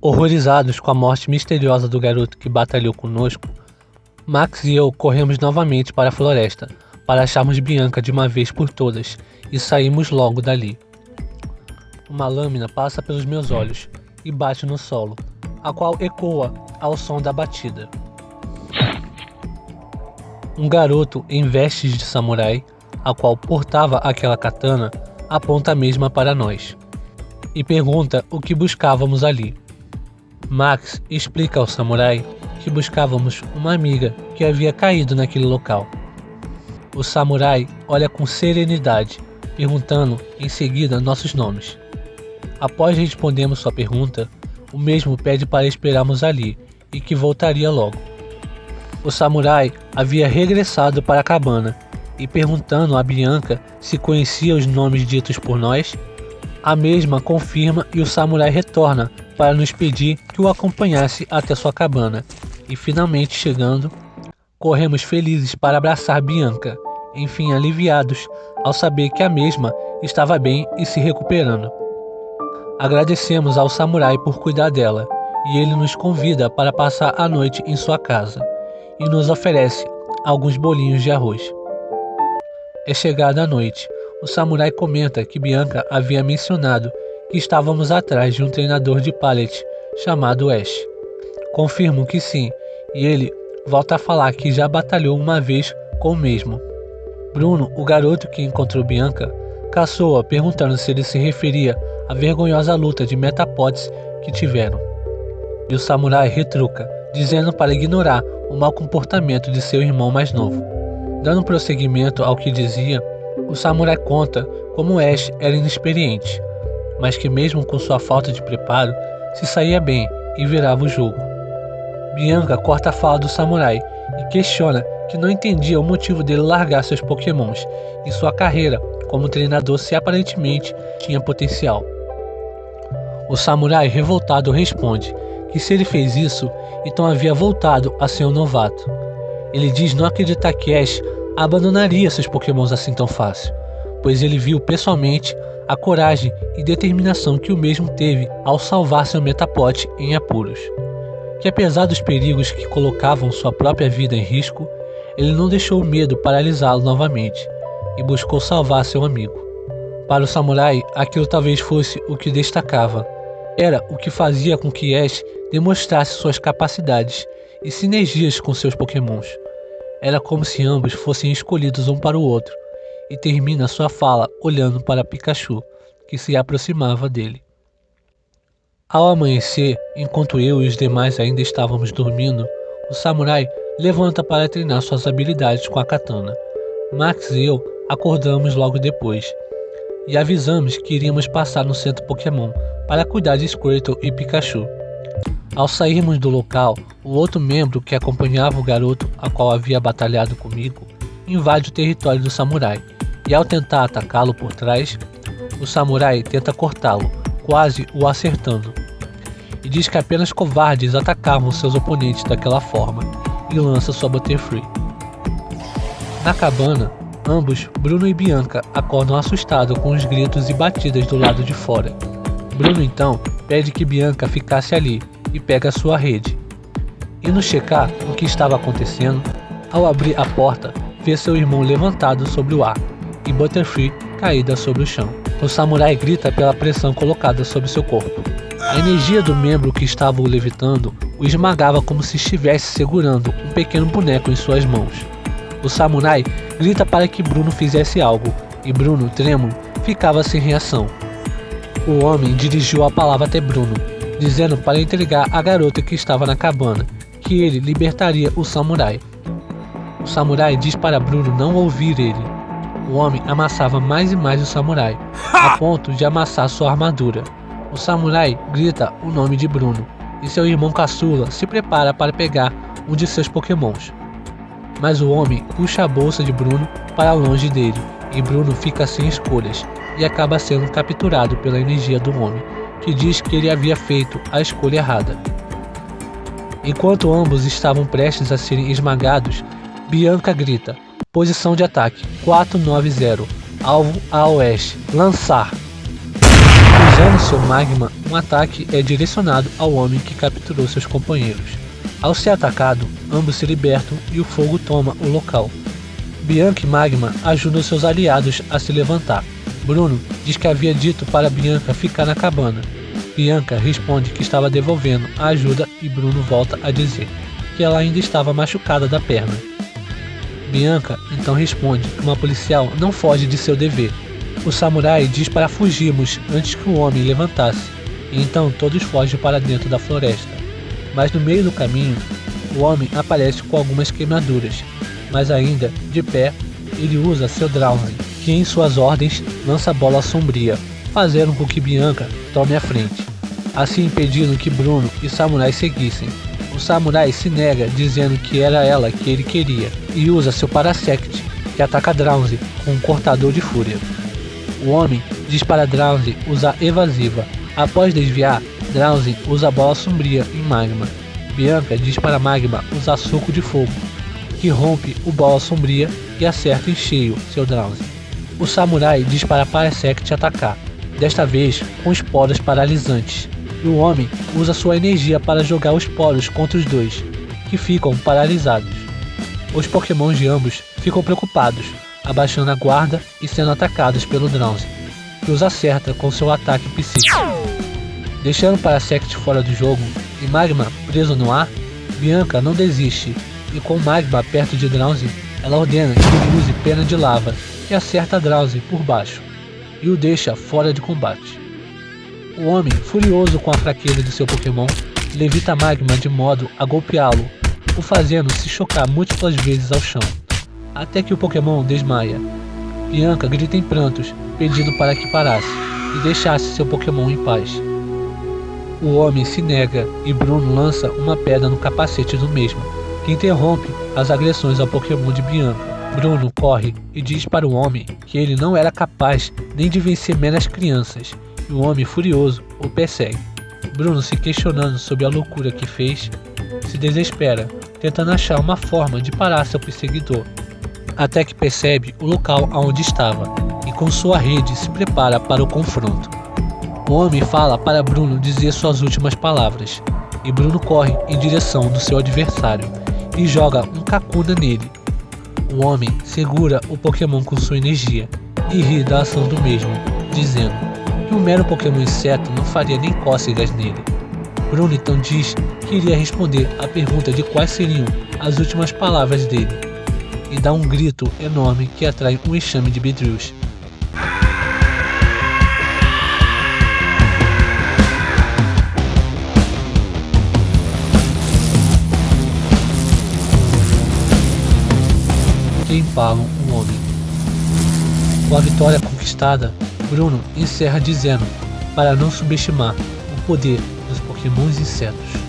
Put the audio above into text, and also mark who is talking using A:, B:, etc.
A: Horrorizados com a morte misteriosa do garoto que batalhou conosco, Max e eu corremos novamente para a floresta para acharmos Bianca de uma vez por todas e saímos logo dali. Uma lâmina passa pelos meus olhos e bate no solo, a qual ecoa ao som da batida. Um garoto em vestes de samurai, a qual portava aquela katana, aponta a mesma para nós e pergunta o que buscávamos ali. Max explica ao samurai que buscávamos uma amiga que havia caído naquele local. O samurai olha com serenidade, perguntando em seguida nossos nomes. Após respondermos sua pergunta, o mesmo pede para esperarmos ali e que voltaria logo. O samurai havia regressado para a cabana e perguntando a Bianca se conhecia os nomes ditos por nós, a mesma confirma e o samurai retorna para nos pedir que o acompanhasse até sua cabana e finalmente chegando, corremos felizes para abraçar Bianca, enfim aliviados ao saber que a mesma estava bem e se recuperando. Agradecemos ao samurai por cuidar dela e ele nos convida para passar a noite em sua casa e nos oferece alguns bolinhos de arroz. É chegada a noite, o samurai comenta que Bianca havia mencionado que estávamos atrás de um treinador de pallet chamado Ash. Confirmo que sim, e ele volta a falar que já batalhou uma vez com o mesmo. Bruno, o garoto que encontrou Bianca, caçou-a perguntando se ele se referia à vergonhosa luta de metapods que tiveram. E o samurai retruca, dizendo para ignorar o mau comportamento de seu irmão mais novo. Dando prosseguimento ao que dizia, o samurai conta como Ash era inexperiente, mas que mesmo com sua falta de preparo, se saía bem e virava o jogo. Bianca corta a fala do samurai e questiona que não entendia o motivo dele largar seus pokémons e sua carreira como treinador se aparentemente tinha potencial. O samurai revoltado responde que se ele fez isso, então havia voltado a ser um novato. Ele diz não acreditar que Ash abandonaria seus pokémons assim tão fácil, pois ele viu pessoalmente a coragem e determinação que o mesmo teve ao salvar seu Metapod em apuros. Que apesar dos perigos que colocavam sua própria vida em risco, ele não deixou o medo paralisá-lo novamente e buscou salvar seu amigo. Para o samurai, aquilo talvez fosse o que destacava. Era o que fazia com que Ash demonstrasse suas capacidades e sinergias com seus pokémons. Era como se ambos fossem escolhidos um para o outro, e termina sua fala olhando para Pikachu, que se aproximava dele. Ao amanhecer, enquanto eu e os demais ainda estávamos dormindo, o samurai levanta para treinar suas habilidades com a katana. Max e eu acordamos logo depois, e avisamos que iríamos passar no centro Pokémon para cuidar de Squirtle e Pikachu. Ao sairmos do local, o outro membro que acompanhava o garoto a qual havia batalhado comigo, invade o território do samurai, e ao tentar atacá-lo por trás, o samurai tenta cortá-lo, quase o acertando, e diz que apenas covardes atacavam seus oponentes daquela forma, e lança sua Butterfree. Na cabana, ambos, Bruno e Bianca, acordam assustados com os gritos e batidas do lado de fora. Bruno então pede que Bianca ficasse ali e pega sua rede. Indo checar o que estava acontecendo, ao abrir a porta, vê seu irmão levantado sobre o ar e Butterfree caída sobre o chão. O samurai grita pela pressão colocada sobre seu corpo. A energia do membro que estava o levitando o esmagava como se estivesse segurando um pequeno boneco em suas mãos. O samurai grita para que Bruno fizesse algo e Bruno, trêmulo, ficava sem reação. O homem dirigiu a palavra até Bruno, dizendo para entregar a garota que estava na cabana, que ele libertaria o samurai. O samurai diz para Bruno não ouvir ele. O homem amassava mais e mais o samurai, a ponto de amassar sua armadura. O samurai grita o nome de Bruno, e seu irmão caçula se prepara para pegar um de seus pokémons. Mas o homem puxa a bolsa de Bruno para longe dele, e Bruno fica sem escolhas, e acaba sendo capturado pela energia do homem, que diz que ele havia feito a escolha errada. Enquanto ambos estavam prestes a serem esmagados, Bianca grita: posição de ataque 490, alvo a oeste, lançar. Usando seu magma, um ataque é direcionado ao homem que capturou seus companheiros. Ao ser atacado, ambos se libertam e o fogo toma o local. Bianca e Magma ajudam seus aliados a se levantar. Bruno diz que havia dito para Bianca ficar na cabana. Bianca responde que estava devolvendo a ajuda e Bruno volta a dizer que ela ainda estava machucada da perna. Bianca então responde que uma policial não foge de seu dever. O samurai diz para fugirmos antes que o homem levantasse, e então todos fogem para dentro da floresta. Mas no meio do caminho, o homem aparece com algumas queimaduras, mas ainda de pé, ele usa seu Drowsy, que em suas ordens lança a bola sombria, fazendo com que Bianca tome a frente, assim impedindo que Bruno e Samurai seguissem. O Samurai se nega, dizendo que era ela que ele queria, e usa seu Parasect, que ataca Drowsy com um cortador de fúria. O homem diz para Drowsy usar evasiva. Após desviar, Drowsy usa a bola sombria em Magma. Bianca diz para Magma usar soco de fogo, que rompe o bola sombria e acerta em cheio seu Drowsy. O samurai diz para Parasect atacar, desta vez com esporos paralisantes, e o homem usa sua energia para jogar os poros contra os dois, que ficam paralisados. Os pokémons de ambos ficam preocupados, abaixando a guarda e sendo atacados pelo Drowsy, que os acerta com seu ataque psíquico. Deixando Parasect fora do jogo e Magma preso no ar, Bianca não desiste, e com Magma perto de Drowsy, ela ordena que ele use pena de lava e acerta Drowsy por baixo, e o deixa fora de combate. O homem, furioso com a fraqueza de seu Pokémon, levita Magma de modo a golpeá-lo, o fazendo se chocar múltiplas vezes ao chão, até que o Pokémon desmaia. Bianca grita em prantos, pedindo para que parasse e deixasse seu Pokémon em paz. O homem se nega e Bruno lança uma pedra no capacete do mesmo, que interrompe as agressões ao Pokémon de Bianca. Bruno corre e diz para o homem que ele não era capaz nem de vencer meras crianças, e o homem furioso o persegue. Bruno, se questionando sobre a loucura que fez, se desespera, tentando achar uma forma de parar seu perseguidor, até que percebe o local onde estava e com sua rede se prepara para o confronto. O homem fala para Bruno dizer suas últimas palavras, e Bruno corre em direção do seu adversário e joga um Kakuna nele. O homem segura o Pokémon com sua energia e ri da ação do mesmo, dizendo que um mero Pokémon inseto não faria nem cócegas nele. Bruno então diz que iria responder à pergunta de quais seriam as últimas palavras dele, e dá um grito enorme que atrai um enxame de Beedrills. Que empalam um homem. Com a vitória conquistada, Bruno encerra dizendo para não subestimar o poder dos Pokémons insetos.